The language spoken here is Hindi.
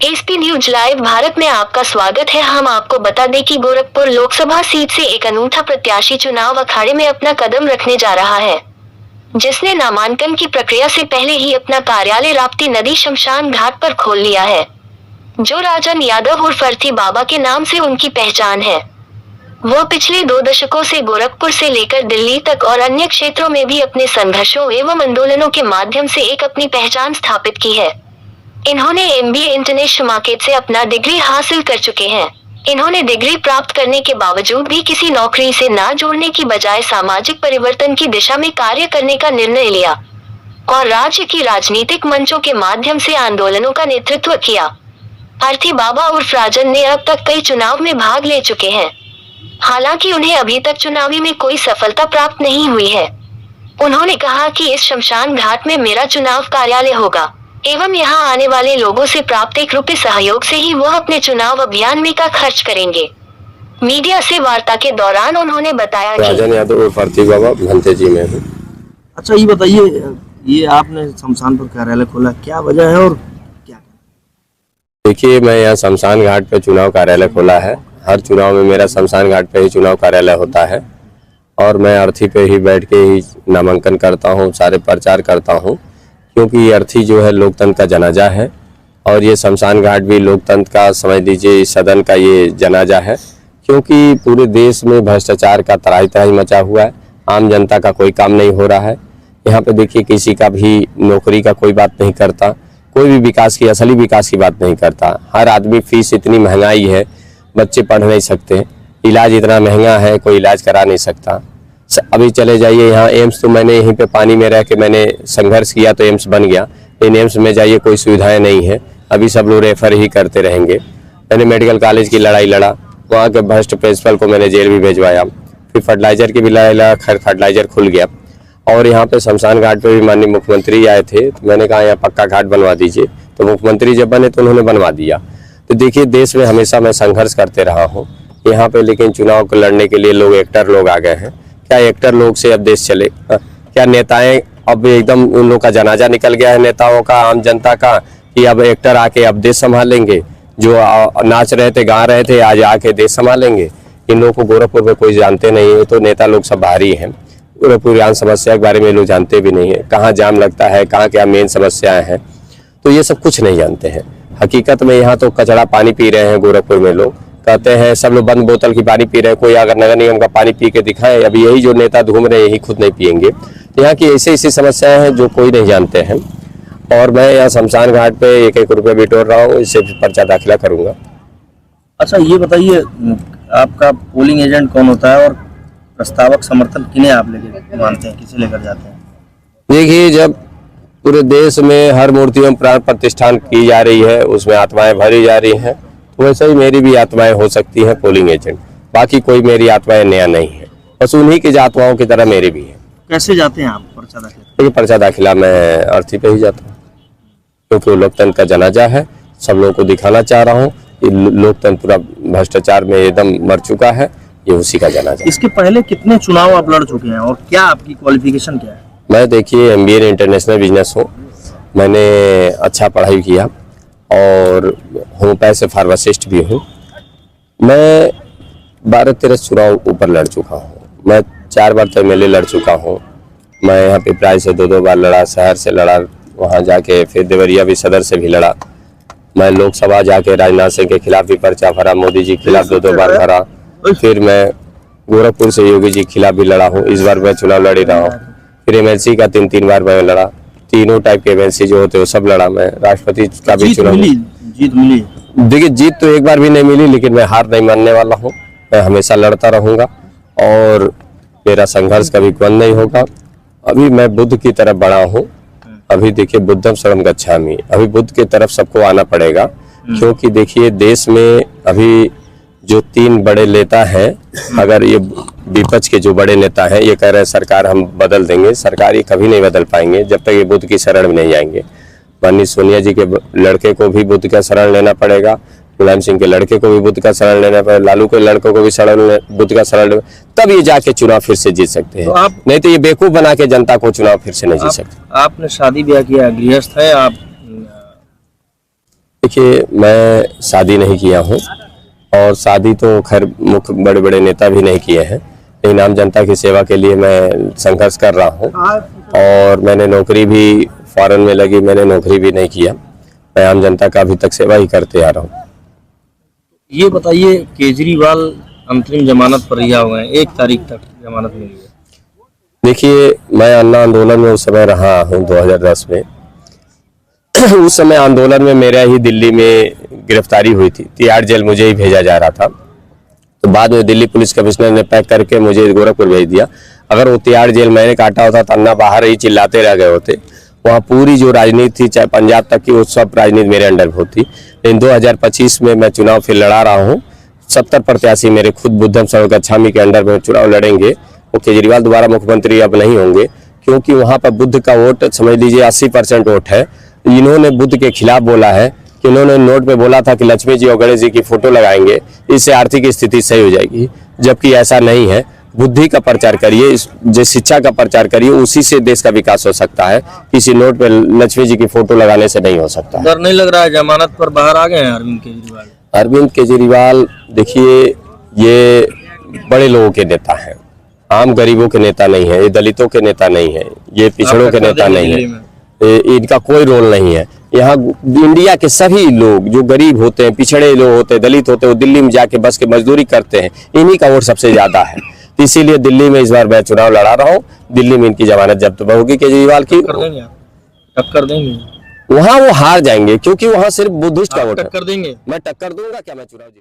एसपी न्यूज लाइव भारत में आपका स्वागत है। हम आपको बता दें कि गोरखपुर लोकसभा सीट से एक अनूठा प्रत्याशी चुनाव अखाड़े में अपना कदम रखने जा रहा है, जिसने नामांकन की प्रक्रिया से पहले ही अपना कार्यालय राप्ती नदी शमशान घाट पर खोल लिया है, जो राजन यादव उर्फ अर्थी बाबा के नाम से उनकी पहचान है। वो पिछले 2 दशकों से गोरखपुर से लेकर दिल्ली तक और अन्य क्षेत्रों में भी अपने संघर्षों एवं आंदोलनों के माध्यम से एक अपनी पहचान स्थापित की है। इन्होंने MBA इंटरनेशनल मार्केट से अपना डिग्री हासिल कर चुके हैं। इन्होंने डिग्री प्राप्त करने के बावजूद भी किसी नौकरी से ना जोड़ने की बजाय सामाजिक परिवर्तन की दिशा में कार्य करने का निर्णय लिया और राज्य की राजनीतिक मंचों के माध्यम से आंदोलनों का नेतृत्व किया। अर्थी बाबा उर्फ राजन ने अब तक कई चुनाव में भाग ले चुके हैं, हालांकि उन्हें अभी तक चुनावी में कोई सफलता प्राप्त नहीं हुई है। उन्होंने कहा कि इस शमशान घाट में मेरा चुनाव कार्यालय होगा एवं यहाँ आने वाले लोगों से प्राप्त ₹1 सहयोग से ही वह अपने चुनाव अभियान में का खर्च करेंगे। मीडिया से वार्ता के दौरान उन्होंने बताया कि राजन यादव उर्फ अर्थी बाबा भंते जी में हूँ। अच्छा, ये बताइए, ये आपने शमशान पर कार्यालय खोला, क्या वजह है और क्या? देखिए, मैं यहाँ शमशान घाट पे चुनाव कार्यालय खोला है। हर चुनाव में मेरा शमशान घाट पे ही चुनाव कार्यालय होता है और मैं अर्थी पे ही बैठ के ही नामांकन करता हूँ, सारे प्रचार करता हूँ, क्योंकि ये अर्थी जो है लोकतंत्र का जनाजा है और ये शमशान घाट भी लोकतंत्र का, समझ लीजिए, सदन का ये जनाजा है, क्योंकि पूरे देश में भ्रष्टाचार का तराही तराही मचा हुआ है। आम जनता का कोई काम नहीं हो रहा है। यहाँ पे देखिए, किसी का भी नौकरी का कोई बात नहीं करता, कोई भी विकास की, असली विकास की बात नहीं करता। हर आदमी, फीस इतनी महंगाई है, बच्चे पढ़ नहीं सकते, इलाज इतना महंगा है, कोई इलाज करा नहीं सकता। अभी चले जाइए यहाँ एम्स, तो मैंने यहीं पे पानी में रह के मैंने संघर्ष किया तो एम्स बन गया। इन एम्स में जाइए, कोई सुविधाएं नहीं है, अभी सब लोग रेफर ही करते रहेंगे। मैंने मेडिकल कॉलेज की लड़ाई लड़ा, वहाँ के भ्रष्ट प्रिंसिपल को मैंने जेल भी भेजवाया। फिर फर्टिलाइजर की भी लड़ाई लड़ा, खैर फर्टिलाइजर खुल गया। और यहाँ पे शमशान घाट पे भी माननीय मुख्यमंत्री आए थे, तो मैंने कहा यहाँ पक्का घाट बनवा दीजिए, तो मुख्यमंत्री जब बने तो उन्होंने बनवा दिया। तो देखिए, देश में हमेशा मैं संघर्ष करते रहा हूँ यहाँ पे, लेकिन चुनाव को लड़ने के लिए लोग, एक्टर लोग आ गए हैं। क्या एक्टर लोग से अब देश चले? क्या नेताएं अब एकदम उन लोगों का जनाजा निकल गया है, नेताओं का, आम जनता का, कि अब एक्टर आके अब देश संभालेंगे? जो नाच रहे थे, गा रहे थे, आज आके देश संभालेंगे? इन लोगों को गोरखपुर में कोई जानते नहीं है। तो नेता लोग सब बाहरी हैं, गोरखपुर आम समस्या के बारे में लोग जानते भी नहीं है, कहाँ जाम लगता है, कहाँ क्या मेन समस्याएं हैं, तो ये सब कुछ नहीं जानते हैं। हकीकत में यहाँ तो कचरा पानी पी रहे हैं गोरखपुर में लोग, कहते हैं सब लोग बंद बोतल की पानी पी रहे हैं। कोई अगर नगर निगम का पानी पी के दिखाए, अभी यही जो नेता घूम रहे हैं यही खुद नहीं पियेंगे। तो यहाँ की ऐसी समस्याएं हैं जो कोई नहीं जानते हैं। और मैं यहाँ शमशान घाट पे ₹1 बिटोर रहा हूँ, इससे पर्चा दाखिला करूँगा। अच्छा, ये बताइए, आपका पोलिंग एजेंट कौन होता है और प्रस्तावक समर्थन किन्हें आप लेके मानते हैं, किसे लेकर जाते हैं? देखिए, जब पूरे देश में हर मूर्तियों में प्राण प्रतिष्ठान की जा रही है, उसमें आत्माएं भरी जा रही हैं, तो वैसे ही मेरी भी आत्माएं हो सकती हैं पोलिंग एजेंट। बाकी कोई मेरी आत्माएं नया नहीं है, बस उन्हीं की आत्माओं की तरह मेरी भी है। कैसे जाते हैं आप पर्चा दाखिला? देखिए, पर्चा दाखिला मैं अर्थी पे ही जाता हूँ, क्योंकि लोकतंत्र का जनाजा है। सब लोगों को दिखाना चाह रहा हूँ कि लोकतंत्र पूरा भ्रष्टाचार में एकदम मर चुका है, ये उसी का जनाजा। इसके पहले कितने चुनाव आप लड़ चुके हैं और क्या आपकी क्वालिफिकेशन क्या है? मैं, देखिए, MBA इंटरनेशनल बिजनेस हूँ, मैंने अच्छा पढ़ाई किया और होम्योपैथ से फार्मासिस्ट भी हूँ। मैं 12-13 चुनाव ऊपर लड़ चुका हूँ। मैं 4 बार तो MLA लड़ चुका हूँ। मैं यहाँ पिपराई से 2 बार लड़ा, शहर से लड़ा, वहाँ जाके फिर देवरिया भी, सदर से भी लड़ा। मैं लोकसभा जाके राजनाथ सिंह के खिलाफ भी पर्चा भरा, मोदी जी के खिलाफ 2 बार भरा। फिर मैं गोरखपुर से योगी जी के खिलाफ भी लड़ा हूँ, इस बार मैं चुनाव लड़ ही रहा हूँ। फिर MLC का 3 बार मैं लड़ा, तीनों टाइप के MLC जो होते हैं वो सब लड़ा। मैं राष्ट्रपति का भी चुनाव, जीत मिली? देखिए, जीत तो एक बार भी नहीं मिली, लेकिन मैं हार नहीं मानने वाला हूँ। मैं हमेशा लड़ता रहूंगा और मेरा संघर्ष कभी बंद नहीं होगा। अभी मैं बुद्ध की तरफ बढ़ा हूँ। अभी देखिए, बुद्धम शरणं गच्छामि, अभी बुद्ध की तरफ सबको आना पड़ेगा, क्योंकि देखिए, देश में अभी जो 3 बड़े नेता हैं, अगर ये विपक्ष के जो बड़े नेता हैं ये कह रहे हैं सरकार हम बदल देंगे, सरकार ये कभी नहीं बदल पाएंगे जब तक ये बुद्ध की शरण में नहीं जाएंगे। माननीय सोनिया जी के लड़के को भी बुद्ध का शरण लेना पड़ेगा, मुलायम सिंह के लड़के को भी बुद्ध का शरण लेना पड़ेगा, लालू के लड़कों को भी बुद्ध का शरण लेना, तब ये जाके चुनाव फिर से जीत सकते हैं। तो नहीं तो ये बेवकूफ बना के जनता को चुनाव फिर से नहीं जीत सकते। आपने शादी ब्याह किया, गृहस्थ है आप? देखिए, मैं शादी नहीं किया हूँ और शादी तो खैर मुख्य बड़े बड़े नेता भी नहीं किए हैं, लेकिन आम जनता की सेवा के लिए मैं संघर्ष कर रहा हूँ। और मैंने नौकरी भी फॉरेन में लगी, मैंने नौकरी भी नहीं किया। मैं आम जनता का अभी तक सेवा ही करते आ रहा हूँ। ये बताइए, केजरीवाल अंतरिम जमानत पर रिहा हुए हैं, 1 तारीख तक जमानत मिली है। देखिए, मैं अन्ना आंदोलन में उस समय रहा हूँ 2010 में। उस समय आंदोलन में मेरा ही दिल्ली में गिरफ्तारी हुई थी, तिहाड़ जेल मुझे ही भेजा जा रहा था। तो बाद में दिल्ली पुलिस कमिश्नर ने पैक करके मुझे गोरखपुर भेज दिया। अगर वो तिहाड़ जेल मैंने काटा होता तो अन्ना बाहर ही चिल्लाते रह गए होते। वहाँ पूरी जो राजनीति थी, चाहे पंजाब तक की, वो सब राजनीति मेरे अंडर होती। लेकिन 2025 में मैं चुनाव फिर लड़ा रहा हूँ। 70 प्रत्याशी मेरे खुद बुद्धम सर्वगच्छामी के अंडर में चुनाव लड़ेंगे। वो केजरीवाल दोबारा मुख्यमंत्री अब नहीं होंगे, क्योंकि वहाँ पर बुद्ध का वोट समझ लीजिए 80% वोट है। इन्होंने बुद्ध के खिलाफ बोला है कि इन्होंने नोट पे बोला था कि लक्ष्मी जी और गणेश जी की फोटो लगाएंगे, इससे आर्थिक स्थिति सही हो जाएगी, जबकि ऐसा नहीं है। बुद्धि का प्रचार करिए, जो शिक्षा का प्रचार करिए, उसी से देश का विकास हो सकता है। किसी नोट पे लक्ष्मी जी की फोटो लगाने से नहीं हो सकता। डर नहीं लग रहा है जमानत पर बाहर आ गए हैं अरविंद केजरीवाल? अरविंद केजरीवाल देखिए, ये बड़े लोगों के नेता हैं, आम गरीबों के नेता नहीं है, ये दलितों के नेता नहीं है, ये पिछड़ों के नेता नहीं है, इनका कोई रोल नहीं है। यहाँ इंडिया के सभी लोग जो गरीब होते हैं, पिछड़े लोग होते हैं, दलित होते हैं, वो दिल्ली में जाके बस के मजदूरी करते हैं, इन्हीं का वोट सबसे ज्यादा है। तो इसीलिए दिल्ली में इस बार मैं चुनाव लड़ा रहा हूँ। दिल्ली में इनकी जमानत जब्त होगी केजरीवाल की। टक्कर देंगे? वहाँ वो हार जाएंगे, क्योंकि वहाँ सिर्फ बुद्धिस्ट का वोट है। टक्कर देंगे? मैं टक्कर दूंगा क्या? मैं चुनाव जीत